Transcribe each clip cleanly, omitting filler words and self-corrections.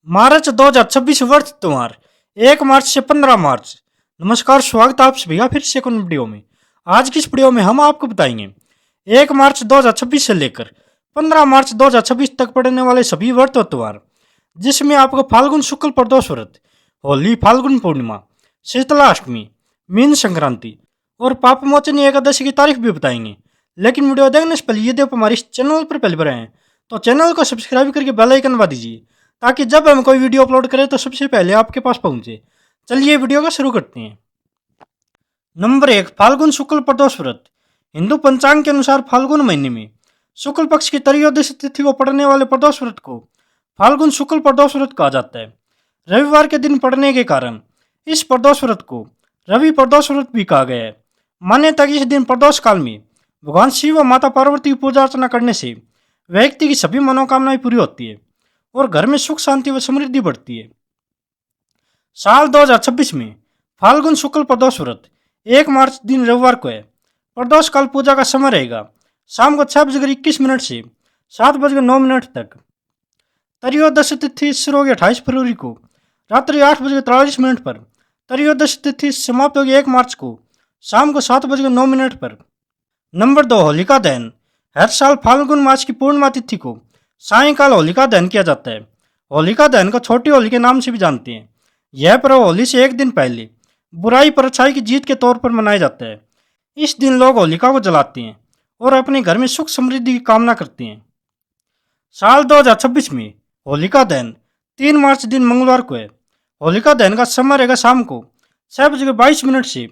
मार्च 2026 वर्ष त्योहार 1 मार्च से 15 मार्च। नमस्कार, स्वागत है आप सभी का फिर से एक वीडियो में। आज की इस वीडियो में हम आपको बताएंगे 1 मार्च 2026 से लेकर 15 मार्च 2026 तक पड़ने वाले सभी व्रत और त्योहार, जिसमें आपको फाल्गुन शुक्ल प्रदोष व्रत, होली, फाल्गुन पूर्णिमा, शीतला अष्टमी, मीन संक्रांति और पापमोचनी एकादशी की तारीख भी बताएंगे। लेकिन वीडियो देखने से पहले यदि आप हमारे इस चैनल पर पहली बार आए हैं तो चैनल को सब्सक्राइब करके बेल आइकन दबा दीजिए, ताकि जब हम कोई वीडियो अपलोड करें तो सबसे पहले आपके पास पहुंचे। चलिए वीडियो को शुरू करते हैं। नंबर 1, फाल्गुन शुक्ल प्रदोष व्रत। हिंदू पंचांग के अनुसार फाल्गुन महीने में शुक्ल पक्ष की त्रयोदशी तिथि को पड़ने वाले प्रदोष व्रत को फाल्गुन शुक्ल प्रदोष व्रत कहा जाता है। रविवार के दिन पड़ने के कारण इस प्रदोष व्रत को रवि प्रदोष व्रत भी कहा गया है। मान्यता कि इस दिन प्रदोष काल में भगवान शिव व माता पार्वती की पूजा अर्चना करने से व्यक्ति की सभी मनोकामनाएं पूरी होती है और घर में सुख शांति व समृद्धि बढ़ती है। साल 2026 में फाल्गुन शुक्ल प्रदोष व्रत 1 मार्च दिन रविवार को है। प्रदोष काल पूजा का समय रहेगा शाम को 6:21 से 7:09 तक। त्रयोदशी तिथि शुरू होगी 28 फरवरी को रात्रि 8:43 पर। त्रयोदशी तिथि समाप्त होगी 1 मार्च को शाम को 7:09 पर। नंबर 2, होलिका दहन। हर साल फाल्गुन मास की पूर्णिमा तिथि को सायंकाल होलिका दहन किया जाता है। होलिका दहन को छोटी होली के नाम से भी जानते हैं। यह पर्व होली से एक दिन पहले बुराई पर अच्छाई की जीत के तौर पर मनाया जाता है। इस दिन लोग होलिका को जलाते हैं और अपने घर में सुख समृद्धि की कामना करते हैं। साल 2026 में होलिका दहन 3 मार्च दिन मंगलवार को है। होलिका दहन का समय रहेगा शाम को 6:22 से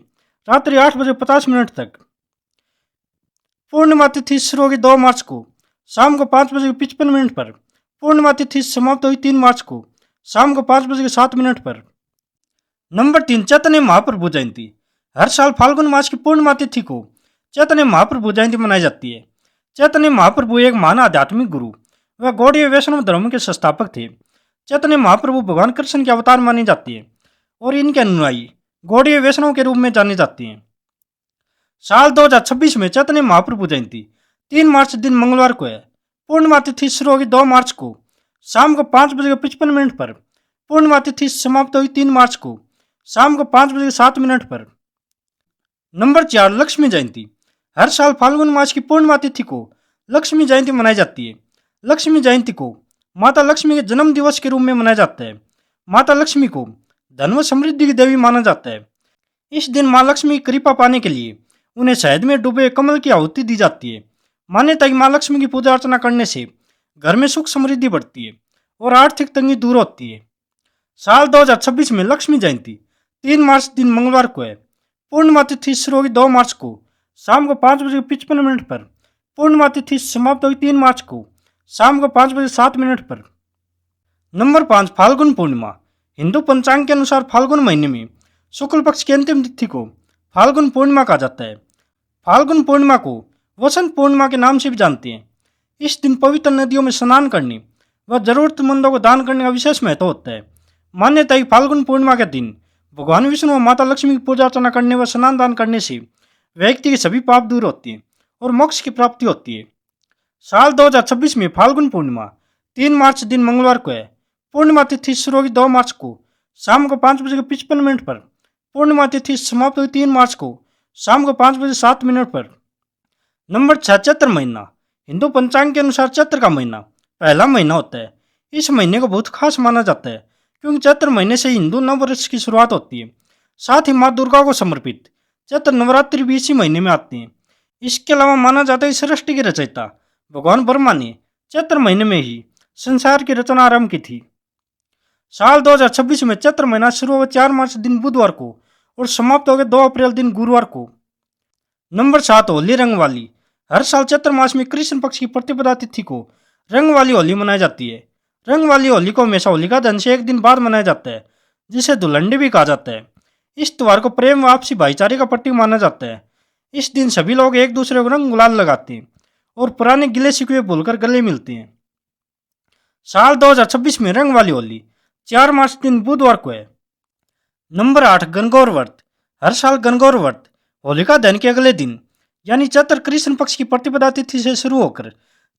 रात्रि 8:50 तक। पूर्णिमा तिथि शुरू होगी 2 मार्च को शाम को 5:55 पर। पूर्णिमा तिथि समाप्त हुई 3 मार्च को शाम को 5:07 पर। नंबर 3, चैतन्य महाप्रभु जयंती। हर साल फाल्गुन मास की पूर्णिमा तिथि को चैतन्य महाप्रभु जयंती मनाई जाती है। चैतन्य महाप्रभु एक महान आध्यात्मिक गुरु व गौड़ीय वैष्णव धर्म के संस्थापक थे। चैतन्य महाप्रभु भगवान कृष्ण के अवतार माने जाते हैं और इनके अनुयायी गौड़ीय वैष्णव के रूप में जाने जाते हैं। साल 2026 में चैतन्य महाप्रभु जयंती 3 मार्च दिन मंगलवार को है। पूर्णिमा तिथि शुरू होगी 2 मार्च को शाम को 5:55 पर। पूर्णिमा तिथि समाप्त हुई 3 मार्च को शाम को 5:07 पर। नंबर 4, लक्ष्मी जयंती। हर साल फाल्गुन मास की पूर्णिमा तिथि को लक्ष्मी जयंती मनाई जाती है। लक्ष्मी जयंती को माता लक्ष्मी के जन्म दिवस के रूप में मनाया जाता है। माता लक्ष्मी को धन व समृद्धि की देवी माना जाता है। इस दिन माँ लक्ष्मी की कृपा पाने के लिए उन्हें शहद में डूबे कमल की आहुति दी जाती है। मान्यता कि माँ लक्ष्मी की पूजा अर्चना करने से घर में सुख समृद्धि बढ़ती है और आर्थिक तंगी दूर होती है। साल 2026 में लक्ष्मी जयंती 3 मार्च दिन मंगलवार को है। पूर्णिमा तिथि शुरू होगी 2 मार्च को शाम को 5:55 पर। पूर्णिमा तिथि समाप्त होगी 3 मार्च को शाम को 5:07 पर। नंबर 5, फाल्गुन पूर्णिमा। हिंदू पंचांग के अनुसार फाल्गुन महीने में शुक्ल पक्ष की अंतिम तिथि को फाल्गुन पूर्णिमा कहा जाता है। फाल्गुन पूर्णिमा को वसंत पूर्णिमा के नाम से भी जानते हैं। इस दिन पवित्र नदियों में स्नान करने व जरूरतमंदों को दान करने का विशेष महत्व होता है। मान्यता है कि फाल्गुन पूर्णिमा के दिन भगवान विष्णु व माता लक्ष्मी की पूजा अर्चना करने व स्नान दान करने से व्यक्ति के सभी पाप दूर होते हैं और मोक्ष की प्राप्ति होती है। साल 2026 में फाल्गुन पूर्णिमा 3 मार्च दिन मंगलवार को है। पूर्णिमा तिथि शुरू होगी 2 मार्च को शाम को 5:55 पर। पूर्णिमा तिथि समाप्त हुई 3 मार्च को शाम को 5:07 पर। नंबर 6, चैत्र महीना। हिंदू पंचांग के अनुसार चैत्र का महीना पहला महीना होता है। इस महीने को बहुत खास माना जाता है क्योंकि चैत्र महीने से हिंदू नववर्ष की शुरुआत होती है। साथ ही माँ दुर्गा को समर्पित चैत्र नवरात्रि भी इसी महीने में आते हैं। इसके अलावा माना जाता है सृष्टि की रचयिता भगवान ब्रह्मा ने चैत्र महीने में ही संसार की रचना आरंभ की थी। साल 2026 में चैत्र महीना शुरू हुआ 4 मार्च दिन बुधवार को और समाप्त हो गया 2 अप्रैल दिन गुरुवार को। नंबर 7, होली रंग वाली। हर साल चैत्र मास में कृष्ण पक्ष की प्रतिपदा तिथि को रंग वाली होली मनाई जाती है। रंग वाली होली को हमेशा होलिका दहन से एक दिन बाद मनाया जाता है, जिसे धुलंडी भी कहा जाता है। इस त्योहार को प्रेम व आपसी भाईचारे का प्रतीक माना जाता है। इस दिन सभी लोग एक दूसरे को रंग गुलाल लगाते हैं और पुराने गिले शिकवे भूलकर गले मिलते हैं। साल 2026 में रंग वाली होली 4 मार्च दिन बुधवार को है। नंबर 8, गणगौर व्रत। हर साल गणगौर व्रत होलिका दहन के अगले दिन यानी चैत्र कृष्ण पक्ष की प्रतिपदा तिथि से शुरू होकर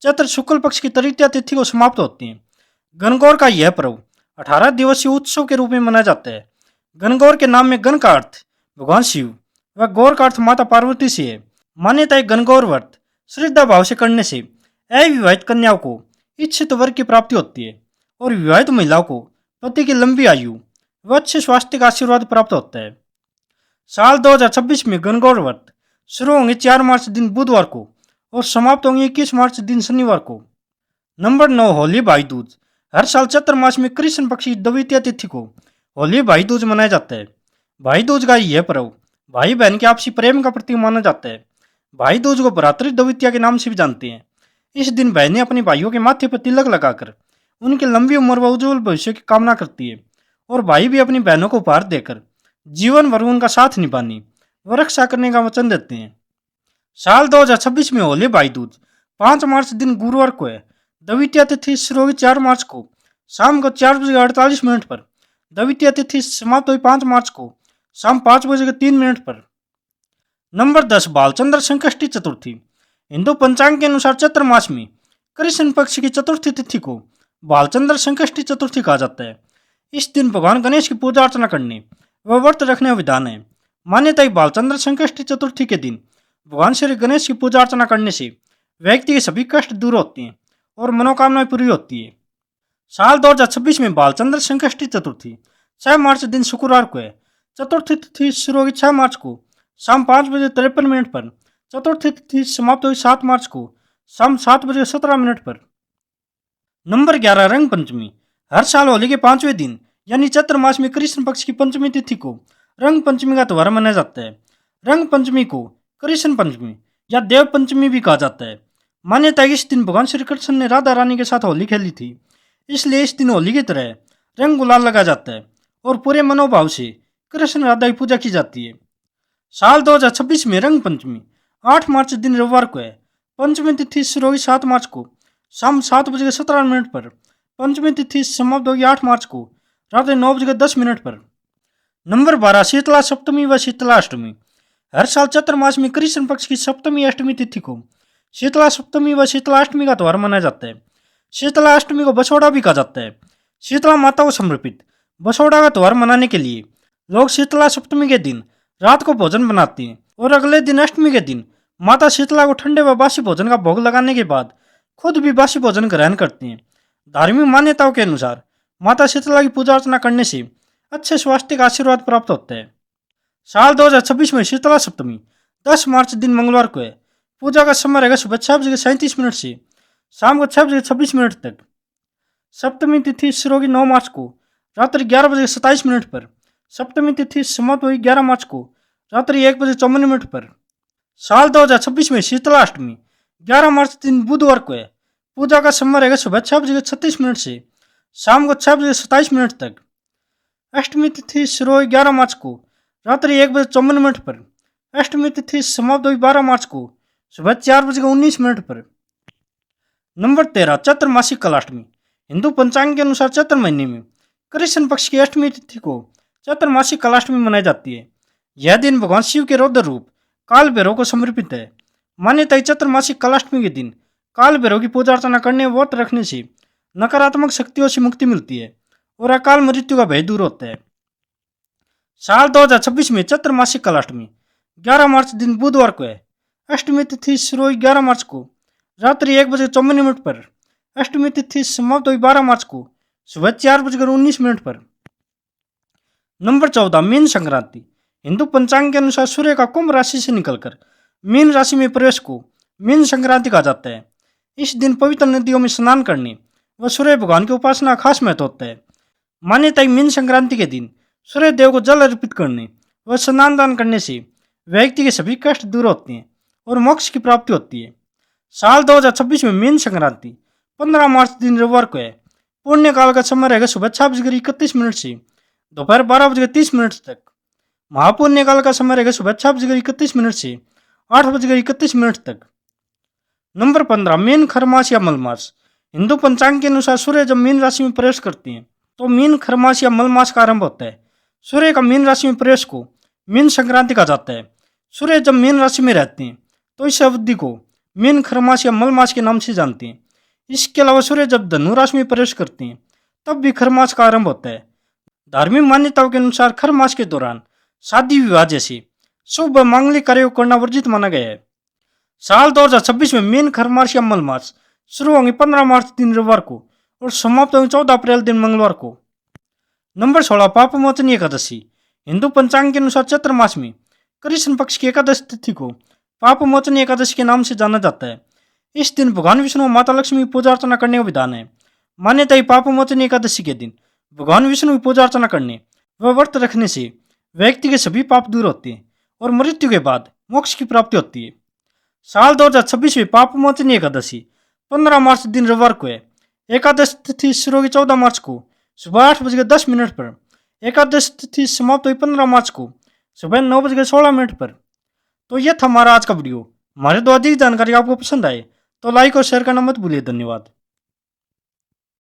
चैत्र शुक्ल पक्ष की तृतीया तिथि को समाप्त होते हैं। गणगौर का यह पर्व 18 दिवसीय उत्सव के रूप में मनाया जाता है। गणगौर के नाम में गण का अर्थ भगवान शिव व गौर का अर्थ माता पार्वती से है। मान्यता है गणगौर व्रत श्रद्धा भाव से करने से अविवाहित कन्याओं को इच्छित वर की प्राप्ति होती है और विवाहित महिलाओं को पति की लंबी आयु व अच्छे स्वास्थ्य का आशीर्वाद प्राप्त होता है। साल 2026 में गणगौर व्रत शुरू होंगे 4 मार्च दिन बुधवार को और समाप्त होंगे 21 मार्च दिन शनिवार को। नंबर 9 होली भाई दूज। हर साल चैत्र मास में कृष्ण पक्ष की द्वितीया तिथि को होली भाई दूज मनाया जाता है। भाई दूज का यह पर्व भाई बहन के आपसी प्रेम का प्रतीक माना जाता है। भाई दूज को भ्रातृ द्वितीया के नाम से भी जानते हैं। इस दिन बहनें अपने भाइयों के माथे पर तिलक लगाकर उनकी लंबी उम्र व उज्जवल भविष्य की कामना करती है और भाई भी अपनी बहनों को उपहार देकर जीवन भर उनका साथ निभाने व रक्षा करने का वचन देते हैं। साल 2026 में होली भाई दूज 5 मार्च दिन गुरुवार को है। द्वितीया तिथि शुरू होगी 4 मार्च को शाम को 4:48 पर। द्वितीया तिथि समाप्त हुई 5 मार्च को शाम 5:03 पर। नंबर 10 बालचंद्र संकष्टी चतुर्थी। हिंदू पंचांग के अनुसार चैत्र मास में कृष्ण पक्ष की चतुर्थी तिथि को बालचंद्र संकष्टी चतुर्थी कहा जाता है। इस दिन भगवान गणेश की पूजा अर्चना करने व व्रत रखने का विधान है। मान्यता है बालचंद्र संकष्टी चतुर्थी के दिन भगवान श्री गणेश की पूजा अर्चना करने से व्यक्ति के सभी कष्ट दूर होते हैं और मनोकामनाएं पूरी होती है। साल 2026 में बालचंद्र संकष्टी चतुर्थी 6 मार्च दिन शुक्रवार को है। चतुर्थी तिथि शुरू होगी 6 मार्च को शाम 5:53 पर। चतुर्थी तिथि समाप्त हुई 7 मार्च को शाम 7:17 पर। नंबर 11 रंग पंचमी। हर साल होली के 5वें दिन यानी चैत्र मास में कृष्ण पक्ष की पंचमी तिथि को रंग पंचमी का त्योहार मनाया जाता है। रंग पंचमी को कृष्ण पंचमी या देव पंचमी भी कहा जाता है। मान्यता है इस दिन भगवान श्री कृष्ण ने राधा रानी के साथ होली खेली थी, इसलिए इस दिन होली की तरह रंग गुलाल लगाया जाता है और पूरे मनोभाव से कृष्ण राधा की पूजा की जाती है। साल 2026 में रंग पंचमी 8 मार्च दिन रविवार को है। पंचमी तिथि शुरू होगी 7 मार्च को शाम 7:17 पर। पंचमी तिथि समाप्त होगी 8 मार्च को रात्रि 9:10 पर। नंबर 12 शीतला सप्तमी व शीतला अष्टमी। हर साल चैत्र मास में कृष्ण पक्ष की सप्तमी अष्टमी तिथि को शीतला सप्तमी व शीतला अष्टमी का त्योहार मनाया जाता है। शीतला अष्टमी को बसोड़ा भी कहा जाता है। शीतला माता को समर्पित बसोड़ा का त्योहार मनाने के लिए लोग शीतला सप्तमी के दिन रात को भोजन बनाते हैं और अगले दिन अष्टमी के दिन माता शीतला को ठंडे व बासी भोजन का भोग लगाने के बाद खुद भी बासी भोजन ग्रहण करते हैं। धार्मिक मान्यताओं के अनुसार माता शीतला की पूजा अर्चना करने से अच्छे स्वास्थ्य का आशीर्वाद प्राप्त होता है। साल 2026 में शीतला सप्तमी 10 मार्च दिन मंगलवार को है। पूजा का समय रहेगा सुबह 6:37 से शाम को 6:26 तक। सप्तमी तिथि शुरू होगी 9 मार्च को रात्रि 11:27 पर। सप्तमी तिथि समाप्त हुई 11 मार्च को रात्रि 1:54 पर। साल 2026 में शीतला अष्टमी 11 मार्च दिन बुधवार को है। पूजा का समय रहेगा सुबह 6:36 से शाम को 6:27 तक। अष्टमी तिथि शुरू हुई 11 मार्च को रात्रि 1:54 पर। अष्टमी तिथि समाप्त हुई 12 मार्च को सुबह 4:19 पर। नंबर 13 चैत्रमासिक कलाष्टमी। हिंदू पंचांग के अनुसार चैत्र महीने में कृष्ण पक्ष की अष्टमी तिथि को चैत्रमासिक कलाष्टमी मनाई जाती है। यह दिन भगवान शिव के रौद्र रूप काल भैरव को समर्पित है। मान्यता है चैत्रमासिक कलाष्टमी के दिन काल भैरव की पूजा अर्चना करने व व्रत रखने से नकारात्मक शक्तियों से मुक्ति मिलती है और अकाल मृत्यु का भय दूर होता है। साल 2026 में चैत्रमासिक कलाष्टमी 11 मार्च दिन बुधवार को है। अष्टमी तिथि शुरू हुई 11 मार्च को रात्रि 1:54 पर। अष्टमी तिथि समाप्त हुई 12 मार्च को सुबह 4:19 पर। Number 14 mean Sankranti. हिंदू पंचांग के अनुसार सूर्य का कुंभ राशि से निकलकर मीन राशि में प्रवेश को मीन संक्रांति कहा जाता है। इस दिन पवित्र नदियों में स्नान करने व सूर्य भगवान की उपासना खास महत्व होता है। मान्यता है मीन संक्रांति के दिन सूर्य देव को जल अर्पित करने व स्नान दान करने से व्यक्ति के सभी कष्ट दूर होते हैं और मोक्ष की प्राप्ति होती है। साल 2026 में मीन संक्रांति 15 मार्च दिन रविवार को है। पुण्य काल का समय रहेगा सुबह 6:31 से दोपहर 12:30 तक। महापुण्य काल का समय रहेगा सुबह 6:31 से 8:31 तक। नंबर 15 मीन खरमास या मलमास। हिंदू पंचांग के अनुसार सूर्य जब मीन राशि में प्रवेश करते हैं तो मीन खरमास या मलमास का आरंभ होता है। सूर्य का मीन राशि में प्रवेश को मीन संक्रांति कहा जाता है। सूर्य जब मीन राशि में रहते हैं तो इस अवधि को मीन खरमास या मलमास के नाम से जानते हैं। इसके अलावा सूर्य जब धनु राशि में प्रवेश करते हैं तब भी खर मास का आरंभ होता है। धार्मिक मान्यताओं के अनुसार खर मास के दौरान शादी विवाह जैसे शुभ व मांगलिक कार्य को करना वर्जित माना गया है। साल 2026 में मेन खर मास या मल मास शुरू होंगे 15 मार्च दिन रविवार को और समाप्त होंगे 14 अप्रैल दिन मंगलवार को। नंबर 16 पाप मोचनी एकादशी। हिंदू पंचांग के अनुसार चैत्र मास में कृष्ण पक्ष की एकादश तिथि को पाप मोचनी एकादशी के नाम से जाना जाता है। इस दिन भगवान विष्णु और माता लक्ष्मी की पूजा अर्चना करने का विधान है। मान्यता है पाप मोचनी एकादशी के दिन भगवान विष्णु की पूजा अर्चना करने व व्रत रखने से व्यक्ति के सभी पाप दूर होते हैं और मृत्यु के बाद मोक्ष की प्राप्ति होती है। साल 2026 में पाप मोचनी एकादशी 15 मार्च दिन रविवार को है। एकादश तिथि शुरू होगी 14 मार्च को सुबह 8:10 पर। एकादश तिथि समाप्त हुई 15 मार्च को सुबह 9:16 पर। तो यह था हमारा आज का वीडियो। हमारे द्वारा दी जानकारी आपको पसंद आए तो लाइक और शेयर करना मत भूलिए। धन्यवाद।